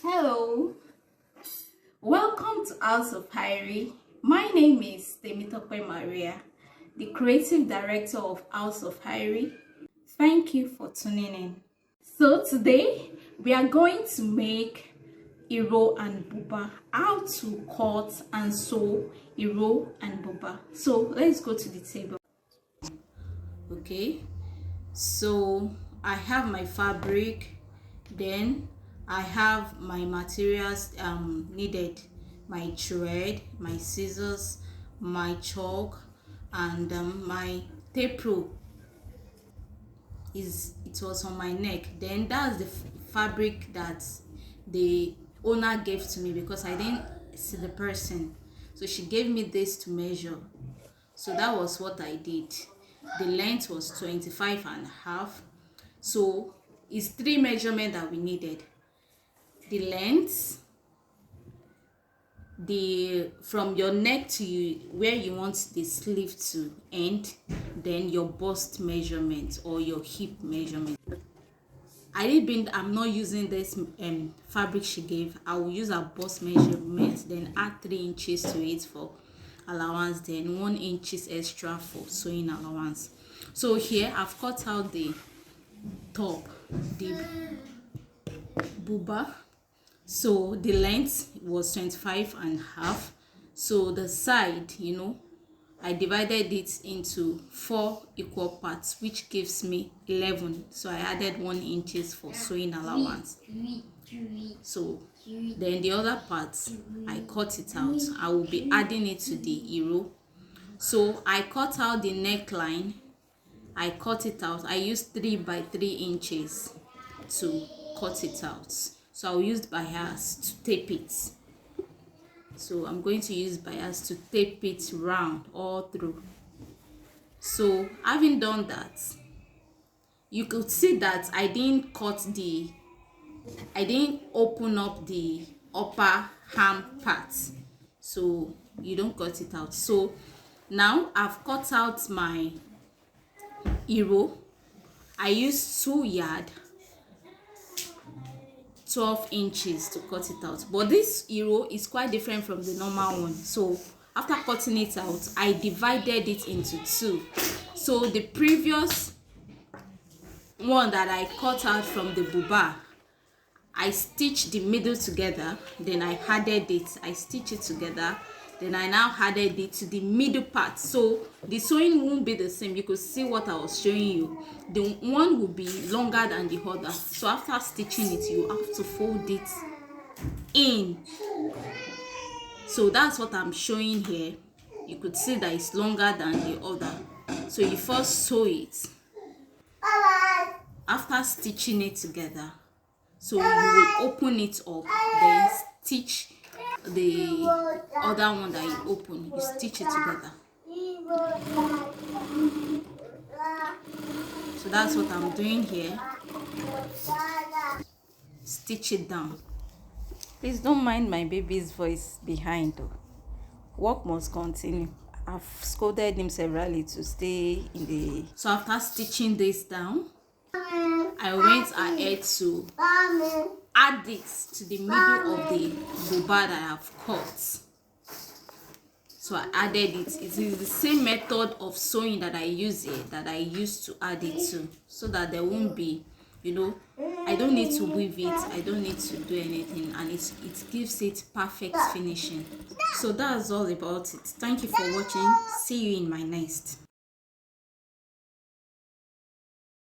Hello, welcome to House of Hyrie. My name is Temitope Maria, the creative director of House of Hyrie. Thank you for tuning in. So today we are going to make Iro and Buba, how to cut and sew Iro and Buba. So let's go to the table. Okay, so I have my fabric, then I have my materials needed, my thread, my scissors, my chalk, and my tape roll. It was on my neck. Then that's the fabric that the owner gave to me because I didn't see the person, so she gave me this to measure. So that was what I did. The length was 25.5. So it's 3 measurements that we needed: the length, the from your neck to where you want the sleeve to end, then your bust measurement or your hip measurement. I'm not using this fabric she gave. I will use her bust measurement, then add 3 inches to it for allowance, then 1 inches extra for sewing allowance. So here I've cut out the top, the buba. So the length was 25.5. So the side, I divided it into 4 equal parts, which gives me 11. So I added 1 inches for sewing allowance. So then the other parts, I cut it out. I will be adding it to the Iro. So I cut out the neckline. I cut it out. I used 3 by 3 inches to cut it out. So I'll use bias to tape it. So I'm going to use bias to tape it round all through. So having done that, you could see that I didn't open up the upper arm part, so you don't cut it out. So now I've cut out my Iro. I used 2 yard 12 inches to cut it out, but this Iro is quite different from the normal one. So after cutting it out, I divided it into 2. So the previous one that I cut out from the buba, I stitched the middle together, then I added it. I stitched it together, then I now added it to the middle part. So the sewing won't be the same. You could see what I was showing you. The one will be longer than the other. So after stitching it, you have to fold it in. So that's what I'm showing here. You could see that it's longer than the other. So you first sew it. After stitching it together, so you will open it up, then stitch the other one that you open. You stitch it together. So that's what I'm doing here. Stitch it down. Please don't mind my baby's voice behind though. Work must continue. I've scolded him severally to stay in the... So after stitching this down, I went ahead to add it to the middle of the buba that I've cut. So I added it. It is the same method of sewing that I use here that I used to add it to, so that there won't be, I don't need to weave it, I don't need to do anything, and it gives it perfect finishing. So that's all about it. Thank you for watching. See you in my next.